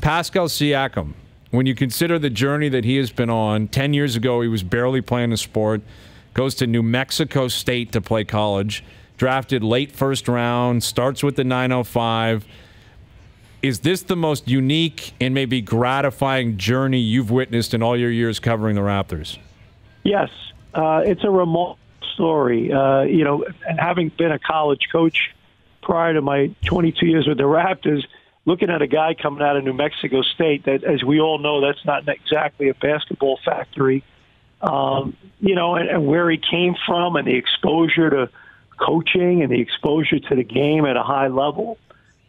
Pascal Siakam, when you consider the journey that he has been on, 10 years ago he was barely playing the sport, goes to New Mexico State to play college, drafted late first round, starts with the 905. Is this the most unique and maybe gratifying journey you've witnessed in all your years covering the Raptors? Yes, it's a remarkable story. And having been a college coach prior to my 22 years with the Raptors, looking at a guy coming out of New Mexico State that, as we all know, that's not exactly a basketball factory, and where he came from and the exposure to coaching and the exposure to the game at a high level.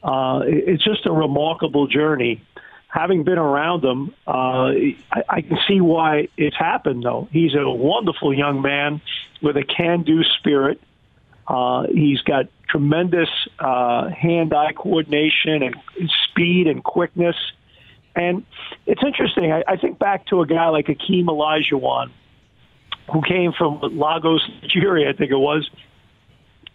It's just a remarkable journey. Having been around him, I can see why it's happened, though. He's a wonderful young man with a can-do spirit. He's got tremendous hand-eye coordination and speed and quickness. And it's interesting. I think back to a guy like Hakeem Olajuwon, who came from Lagos, Nigeria, I think it was,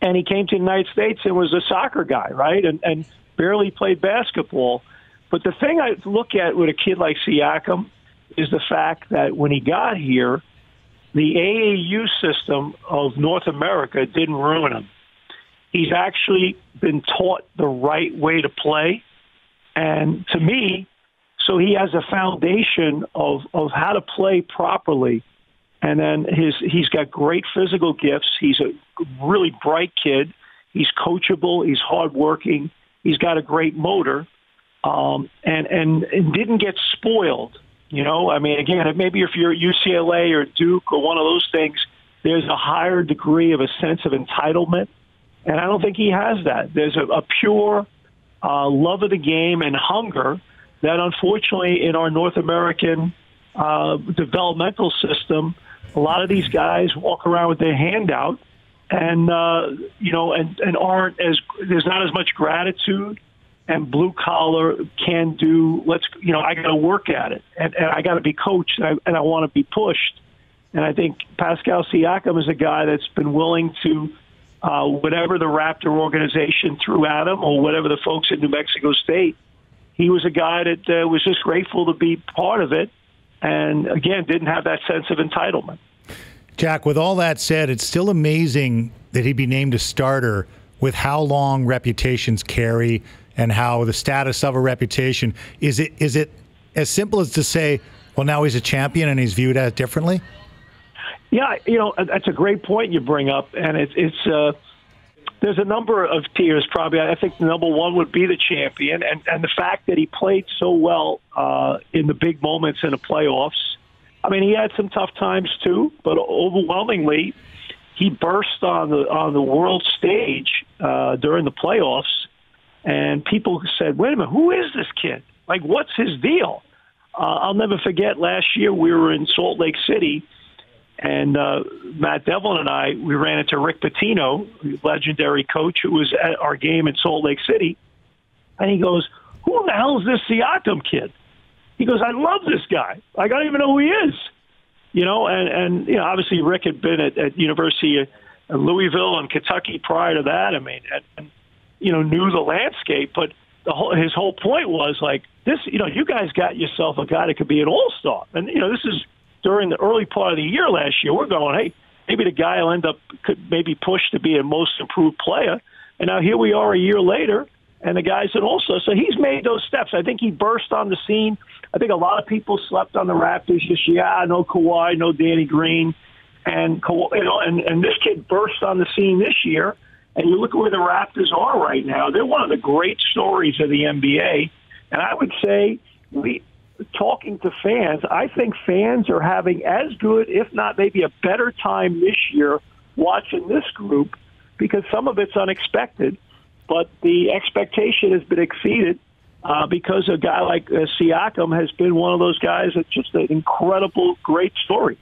and he came to the United States and was a soccer guy, right, and barely played basketball. But the thing I look at with a kid like Siakam is the fact that when he got here, the AAU system of North America didn't ruin him. He's actually been taught the right way to play. And to me, so he has a foundation of how to play properly. And then he's got great physical gifts. He's a really bright kid. He's coachable. He's hardworking. He's got a great motor. And didn't get spoiled. Again, maybe if you're UCLA or Duke or one of those things, there's a higher degree of a sense of entitlement. And I don't think he has that. There's a pure love of the game and hunger that, unfortunately, in our North American developmental system, a lot of these guys walk around with their hand out and aren't as, there's not as much gratitude and blue collar can do. I got to work at it, and I got to be coached, and I want to be pushed. And I think Pascal Siakam is a guy that's been willing to, whatever the Raptor organization threw at him, or whatever the folks at New Mexico State, he was a guy that was just grateful to be part of it, and again didn't have that sense of entitlement. Jack, with all that said, it's still amazing that he'd be named a starter with how long reputations carry and how the status of a reputation. Is it as simple as to say, well, now he's a champion and he's viewed as differently? Yeah, that's a great point you bring up, and it's there's a number of tiers probably. I think the number one would be the champion, and the fact that he played so well in the big moments in the playoffs. I mean, he had some tough times too, but overwhelmingly, he burst on the world stage during the playoffs, and people said, "Wait a minute, who is this kid? Like, what's his deal?" I'll never forget last year we were in Salt Lake City, and Matt Devlin and I, we ran into Rick Pitino, legendary coach, who was at our game in Salt Lake City, and he goes, "Who the hell is this Siakam kid?" He goes, "I love this guy. I don't even know who he is." And obviously Rick had been at University of Louisville and Kentucky prior to that. I mean, and knew the landscape, but his whole point was like this. You guys got yourself a guy that could be an all-star, and this is during the early part of the year last year. We're going, hey, maybe the guy will could maybe push to be a most improved player, and now here we are a year later, and the guy's an all-star. So he's made those steps. I think he burst on the scene. I think a lot of people slept on the Raptors. Just no Kawhi, no Danny Green, and this kid burst on the scene this year. And you look at where the Raptors are right now. They're one of the great stories of the NBA. And I would say, talking to fans, I think fans are having as good, if not maybe a better time this year watching this group, because some of it's unexpected, but the expectation has been exceeded because a guy like Siakam has been one of those guys that's just an incredible, great story.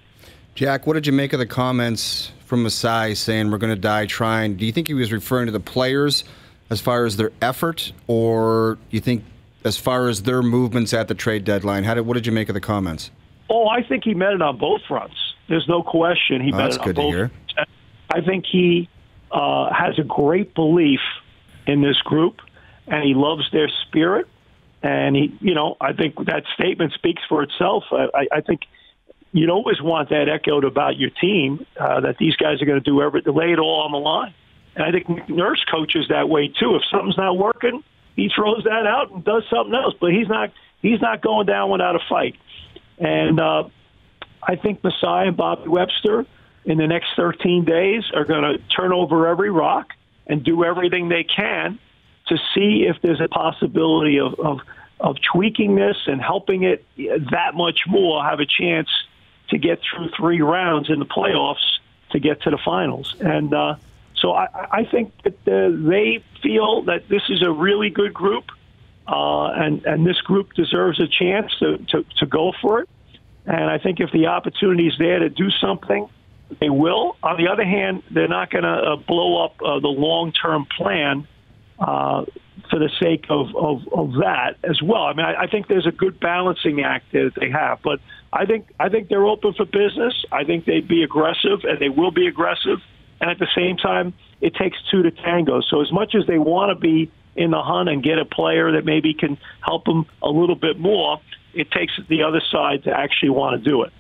Jack, what did you make of the comments from Masai saying we're going to die trying? Do you think he was referring to the players as far as their effort, or do you think as far as their movements at the trade deadline? What did you make of the comments? Oh, I think he meant it on both fronts. There's no question he meant it on both. That's good to hear. I think he has a great belief in this group, and he loves their spirit. And I think that statement speaks for itself. I think you'd always want that echoed about your team, that these guys are going to do everything, lay it all on the line. And I think Nurse coaches that way too. If something's not working, he throws that out and does something else. But he's not going down without a fight. And I think Masai and Bobby Webster in the next 13 days are going to turn over every rock and do everything they can to see if there's a possibility of tweaking this and helping it that much more have a chance to get through 3 rounds in the playoffs to get to the finals. And so I think that they feel that this is a really good group, and this group deserves a chance to go for it. And I think if the opportunity is there to do something, they will. On the other hand, they're not going to blow up the long-term plan for the sake of that as well. I mean, I think there's a good balancing act that they have, but I think they're open for business. I think they'd be aggressive, and they will be aggressive. And at the same time, it takes 2 to tango. So as much as they want to be in the hunt and get a player that maybe can help them a little bit more, it takes the other side to actually want to do it.